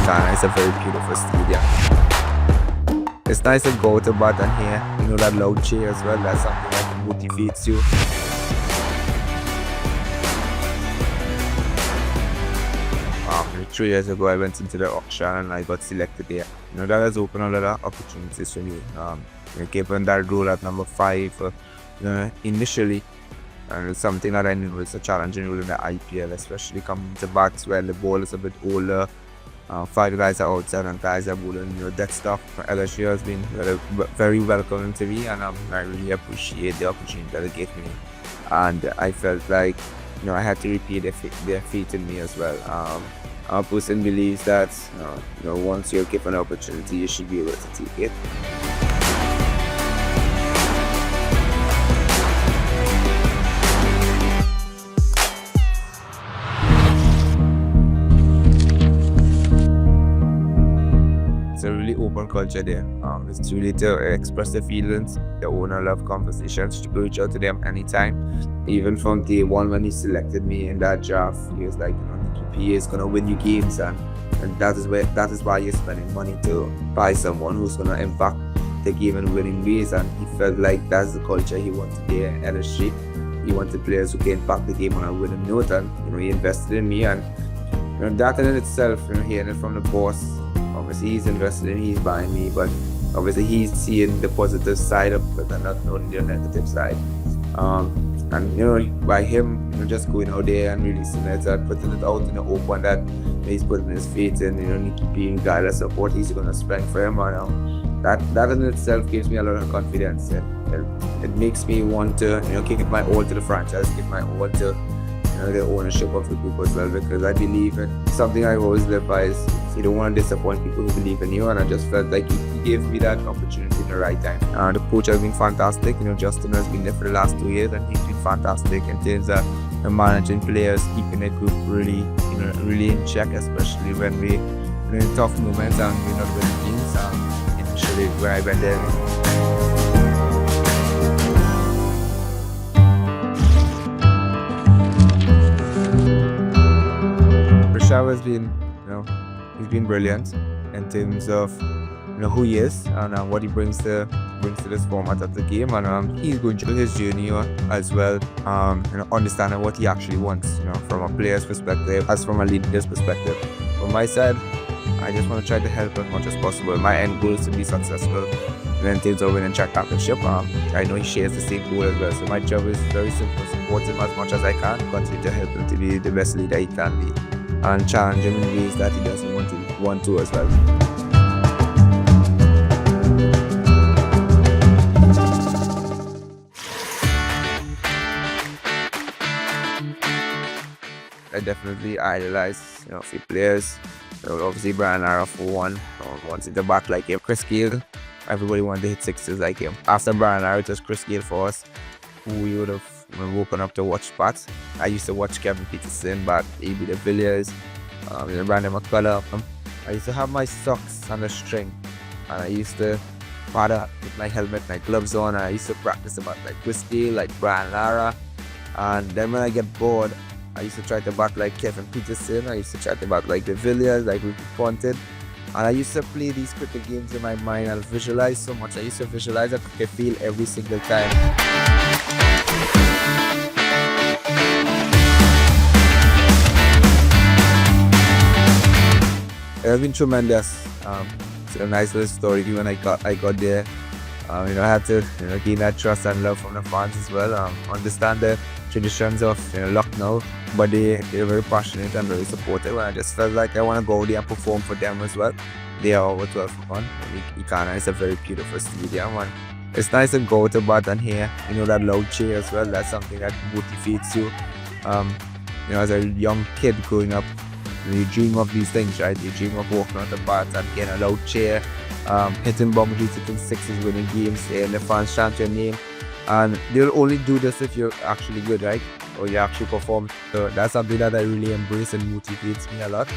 Ghana is a very beautiful stadium. It's nice to go to bat and hear, that loud cheer as well. That's something that motivates you. Like 3 years ago, I went into the auction and I got selected there. That has opened a lot of opportunities for me. Given that role at number 5, initially, and it's something that I knew was a challenging role in the IPL, especially coming to bats when the ball is a bit older. 5 guys are outside and guys are bowling. That stuff from LSG has been very welcoming to me, and I really appreciate the opportunity that it gave me. And I felt like I had to repay their faith in me as well. A person believes that once you're given an opportunity, you should be able to take it. It's a really open culture there. It's really to express their feelings, their owner love conversations, to reach out to them anytime. Even from day one when he selected me in that draft, he was like, Nicky P is gonna win you games, and that is why you're spending money to buy someone who's gonna impact the game in winning ways. And he felt like that's the culture he wanted there in LSG. He wanted players who can impact the game on a winning note, and he invested in me, and that in itself, hearing it from the boss. Obviously, he's invested in me, he's buying me, but obviously he's seeing the positive side of it and not knowing the negative side. And by him, just going out there and releasing it and putting it out in the open that he's putting his faith in, Nicky P, regardless of what he's going to spend for him. And that in itself gives me a lot of confidence. It makes me want to, give my all to the franchise, give my all to the ownership of the group as well, because I believe in something I always live by is you don't want to disappoint people who believe in you, and I just felt like he gave me that opportunity in the right time. The coach has been fantastic. Justin has been there for the last 2 years, and he's been fantastic in terms of managing players, keeping the group really in check, especially when we in tough moments and we're not winning games. Initially, where I went there. Rishabh has been, he's been brilliant in terms of, who he is and what he brings to this format of the game, and he's going through his journey as well, understanding what he actually wants, from a player's perspective, as from a leader's perspective. From my side, I just want to try to help as much as possible. My end goal is to be successful in terms of winning track championship. I know he shares the same goal as well, so my job is very simple: support him as much as I can, continue to help him to be the best leader he can be, and challenge him in ways that he doesn't want to as well. I definitely idolize a few players. Obviously Brian Lara for one. Once in the back like him. Chris Gale, everybody wanted to hit sixes like him. After Brian Lara, it was Chris Gale for us, who we would have woken up to watch bats. I used to watch Kevin Peterson, but A.B. de Villiers, Brandon McCullough. I used to have my socks on a string, and I used to paddle with my helmet, my gloves on, and I used to practice about like Chris Gale, like Brian Lara. And then when I get bored, I used to try to bat like Kevin Peterson. I used to try to bat like the Villiers, like Ricky Ponted. And I used to play these cricket games in my mind. I'll visualize so much. I used to visualize a cricket field every single time. It has been tremendous. It's a nice little story when I got there. I had to gain that trust and love from the fans as well. Understand the traditions of Lucknow, but they're very passionate and very supportive, and I just felt like I want to go there and perform for them as well. They are over 12 for 1. Ghana is a very beautiful stadium, and it's nice to go to bat and hear that loud cheer as well. That's something that motivates you. As a young kid growing up, you dream of these things, right? You dream of walking on the bat and getting a loud cheer, hitting boundaries, hitting sixes, winning games, and the fans chant your name. And they'll only do this if you're actually good, right? Or you actually perform. So that's something that I really embrace and motivates me a lot.